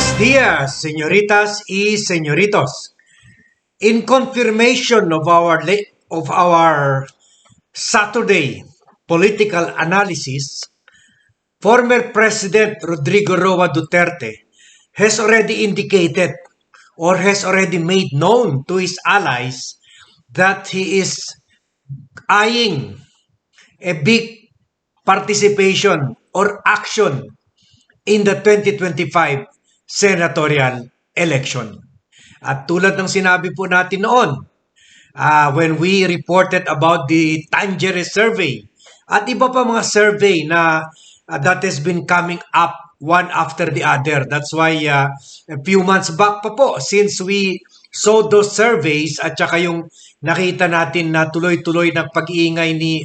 Buenos días, señoritas y señoritos. In confirmation of our Saturday political analysis, former President Rodrigo Roa Duterte has already indicated or has already made known to his allies that he is eyeing a big participation or action in the 2025 senatorial election. At tulad ng sinabi po natin noon, when we reported about the Tangerine survey at iba pa mga survey na that has been coming up one after the other. That's why a few months back pa po, since we saw those surveys at saka yung nakita natin na tuloy-tuloy na pag-iingay ni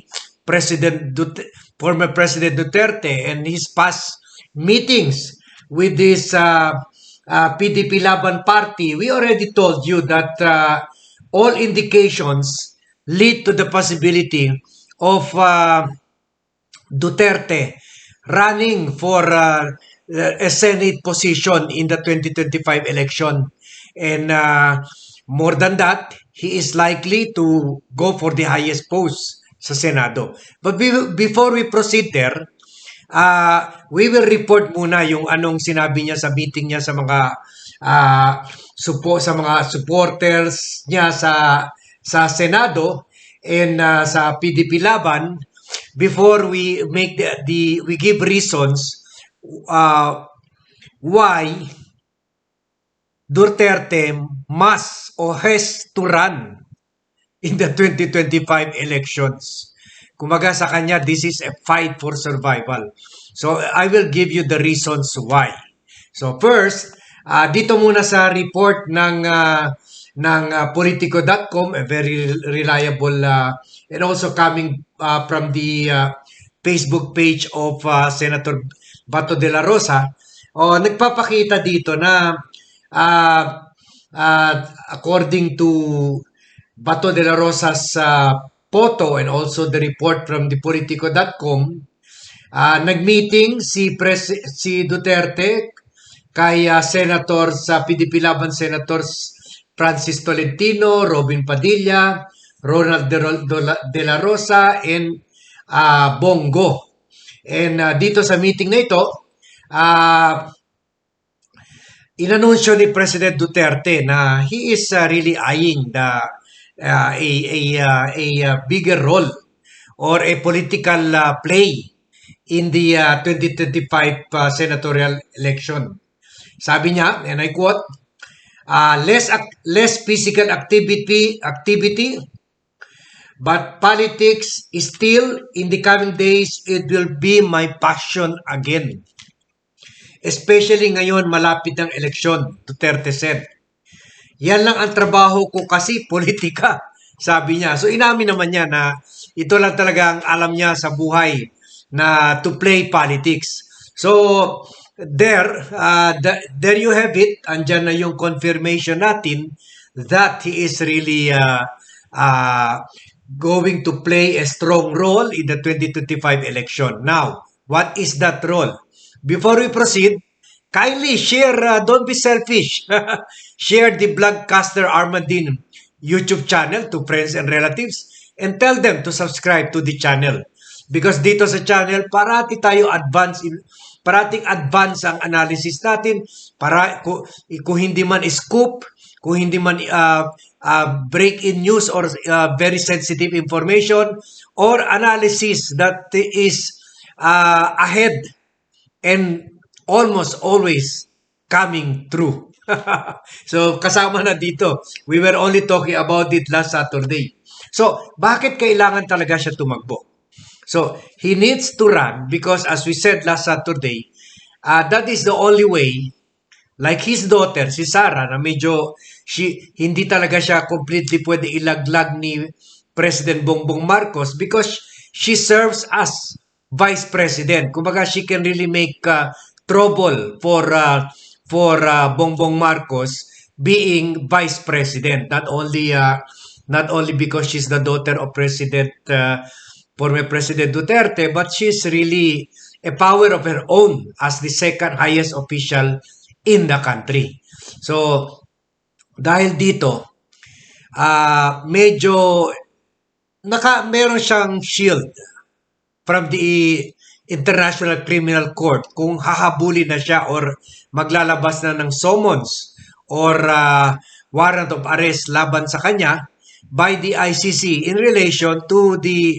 former President Duterte and his past meetings with this PDP Laban Party, we already told you that all indications lead to the possibility of Duterte running for a Senate position in the 2025 election. And more than that, he is likely to go for the highest post sa Senado. But before we proceed there, we will report muna yung anong sinabi niya sa meeting niya sa mga sa mga supporters niya sa Senado and sa PDP Laban before we make we give reasons why Duterte must or has to run in the 2025 elections. Kumaga sa kanya, this is a fight for survival. So, I will give you the reasons why. So, first, dito muna sa report ng Politico.com, a very reliable and also coming from the Facebook page of Senator Bato de la Rosa, nagpapakita dito na according to Bato de la Rosa's photo and also the report from the Politico.com, nagmeeting si Duterte kay Senator sa PDP Laban Senators Francis Tolentino, Robin Padilla, Ronald de la Rosa, and Bongo. And dito sa meeting na ito, inanunsyo ni President Duterte na he is really eyeing a bigger role or a political play in the 2025 senatorial election. Sabi niya, and I quote, less physical activity, but politics is still, in the coming days, it will be my passion again. Especially ngayon, malapit ang eleksyon, Duterte said. Yan lang ang trabaho ko kasi, politika, sabi niya. So inamin naman niya na ito lang talaga ang alam niya sa buhay na to play politics. So there you have it. Andyan na yung confirmation natin that he is really going to play a strong role in the 2025 election. Now, what is that role? Before we proceed, kindly share, don't be selfish. Share the Blogcaster Armandin YouTube channel to friends and relatives and tell them to subscribe to the channel. Because dito sa channel, parating advance ang analysis natin. Kung hindi man scoop, kung hindi man break-in news or very sensitive information or analysis that is ahead and almost always coming true. So, kasama na dito. We were only talking about it last Saturday. So, bakit kailangan talaga siya tumakbo? So, he needs to run because as we said last Saturday, that is the only way, like his daughter, si Sarah, na medyo hindi talaga siya completely pwede ilaglag ni President Bongbong Marcos because she serves as Vice President. Kumbaga, she can really make trouble for Bongbong Marcos being Vice President. Not only because she's the daughter of former President Duterte, but she's really a power of her own as the second highest official in the country. So, dahil dito, medyo meron siyang shield from the International Criminal Court kung hahabulin na siya or maglalabas na ng summons or warrant of arrest laban sa kanya by the ICC in relation to the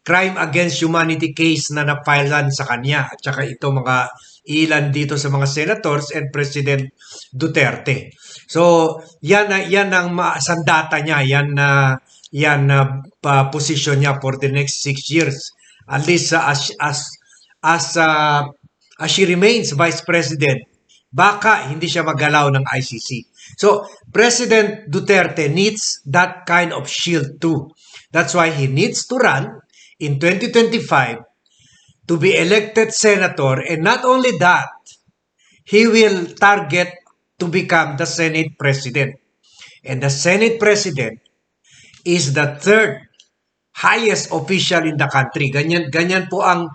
crime against humanity case na napilan sa kanya at saka ito mga ilan dito sa mga senators and President Duterte. So, yan ang sandata niya, yan na position niya for the next 6 years. At least as she remains Vice President, baka hindi siya magalaw ng ICC. So, President Duterte needs that kind of shield too. That's why he needs to run in 2025 to be elected senator, and not only that, he will target to become the Senate President. And the Senate President is the third highest official in the country. Ganyan po ang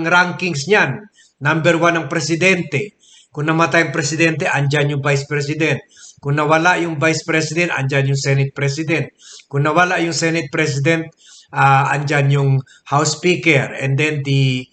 rankings niyan. Number 1 ang presidente. Kung namatay ang presidente, andyan yung vice president. Kung nawala yung vice president, andyan yung Senate President. Kung nawala yung Senate President, andyan yung House Speaker. And then the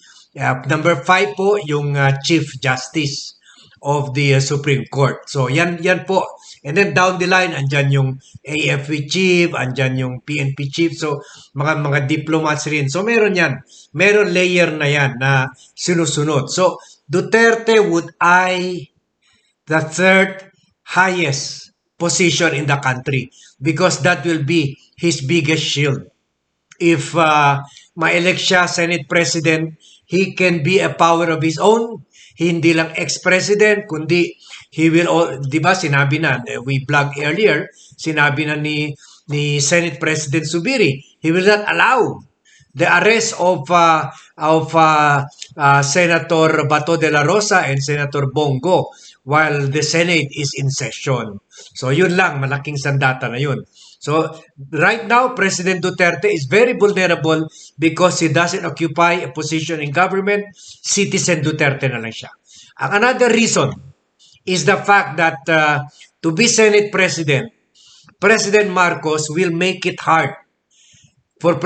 number 5 po, yung Chief Justice of the Supreme Court. So, yan po. And then down the line, andyan yung AFP Chief, andyan yung PNP Chief. So, mga diplomats rin. So, meron yan. Meron layer na yan na sinusunod. So, Duterte would eye the third highest position in the country because that will be his biggest shield. If ma-elect siya Senate President, he can be a power of his own. Hindi lang ex-president, kundi he will, di ba sinabi na, we blog earlier, sinabi na ni Senate President Subiri, he will not allow the arrest of Senator Bato de la Rosa and Senator Bongo while the Senate is in session. So yun lang, malaking sandata na yun. So right now, President Duterte is very vulnerable because he doesn't occupy a position in government. Citizen Duterte na lang siya. Another reason is the fact that to be Senate President, President Marcos will make it hard for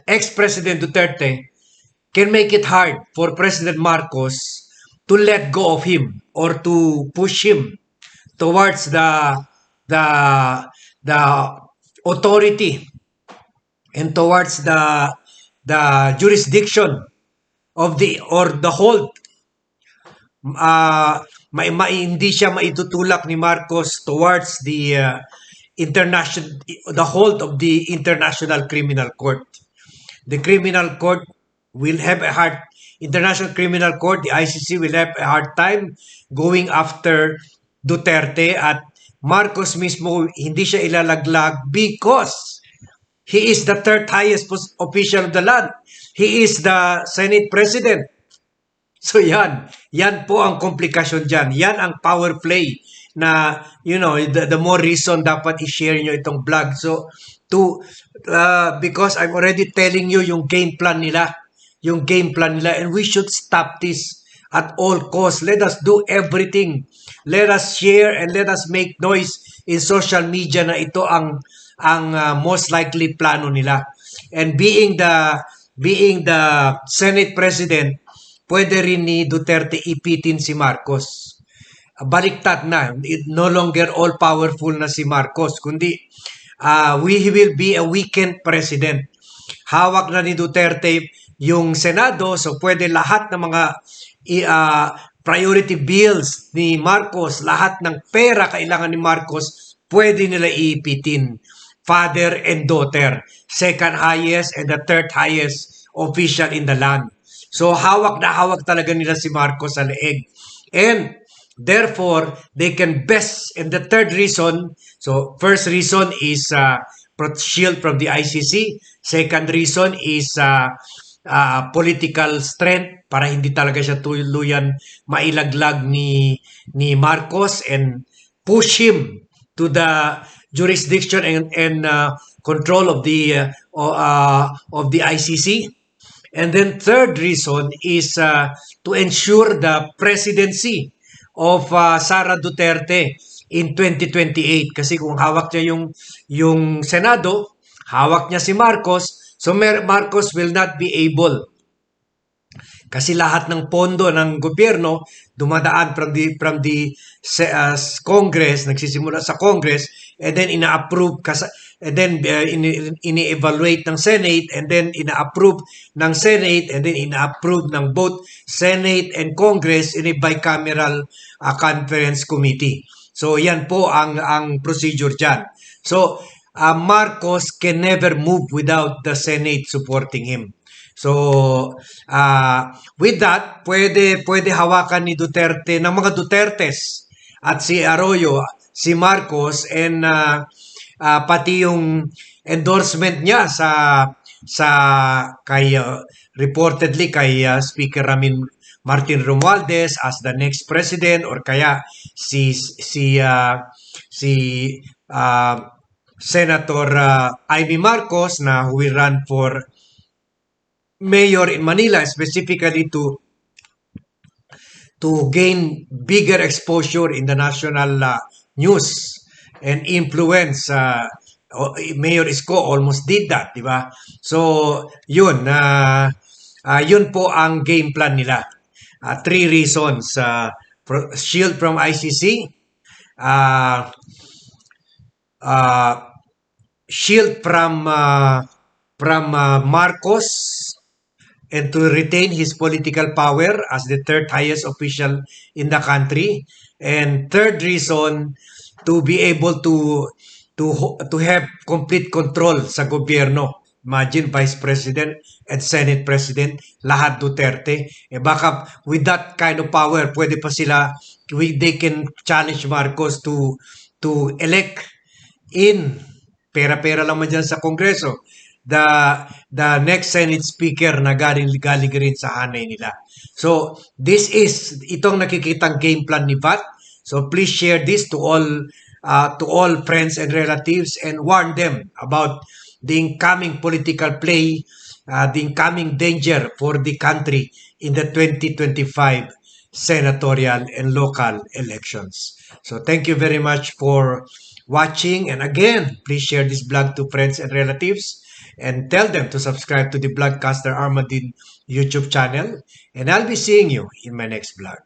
ex-President Duterte can make it hard for President Marcos to let go of him or to push him towards the authority and towards the jurisdiction of the hold. Hindi siya maitutulak ni Marcos towards the hold of the International Criminal Court. The Criminal Court will have International Criminal Court, the ICC will have a hard time going after Duterte at Marcos mismo hindi siya ilalaglag because he is the third highest official of the land. He is the Senate President. So yan po ang komplikasyon dyan. Yan ang power play na, the more reason dapat i-share nyo itong vlog. So, because I'm already telling you yung game plan nila, and we should stop this at all costs. Let us do everything. Let us share and let us make noise in social media na ito ang most likely plano nila. And being the Senate President, pwede rin ni Duterte ipitin si Marcos. Baliktad na. No longer all-powerful na si Marcos, kundi he will be a weakened president. Hawak na ni Duterte yung Senado, so pwede lahat ng mga priority bills ni Marcos, lahat ng pera kailangan ni Marcos, pwede nila iipitin. Father and daughter, second highest and the third highest official in the land. So hawak na hawak talaga nila si Marcos sa leeg. And therefore, they can best, and the third reason, so first reason is shield from the ICC. Second reason is political strength para hindi talaga siya tuluyan mailaglag ni Marcos and push him to the jurisdiction and control of the ICC. And then third reason is to ensure the presidency of Sara Duterte in 2028. Kasi kung hawak niya yung Senado, hawak niya si Marcos, so Marcos will not be able, kasi lahat ng pondo ng gobyerno dumadaan from the Congress, nagsisimula sa Congress, and then ina-approve and then ini-evaluate ng Senate, and then ina-approve ng Senate, and then ina-approve ng both Senate and Congress in a bicameral conference committee. So yan po ang procedure dyan. So Marcos can never move without the Senate supporting him. So, with that, pwede hawakan ni Duterte, ng mga Dutertes at si Arroyo, si Marcos, and pati yung endorsement niya reportedly kay Speaker Martin Romualdez as the next president, or kaya si Senator Amy Marcos na who will run for mayor in Manila, specifically to gain bigger exposure in the national news and influence. Mayor Isko almost did that, di ba? So, yun po ang game plan nila. Three reasons: shield from ICC, shield from Marcos, and to retain his political power as the third highest official in the country. And third reason, to be able to have complete control sa gobyerno. Imagine, Vice President and Senate President, lahat Duterte. Baka with that kind of power, pwede pa sila, they can challenge Marcos to elect in, pera-pera lang man dyan sa Kongreso, the next Senate Speaker na galing rin sa hanay nila. So, itong nakikitang game plan ni VAD. So, please share this to all friends and relatives, and warn them about the incoming political play, the incoming danger for the country in the 2025 senatorial and local elections. So, thank you very much for watching. And again, please share this blog to friends and relatives, and tell them to subscribe to the Blogcaster Armadin YouTube channel. And I'll be seeing you in my next vlog.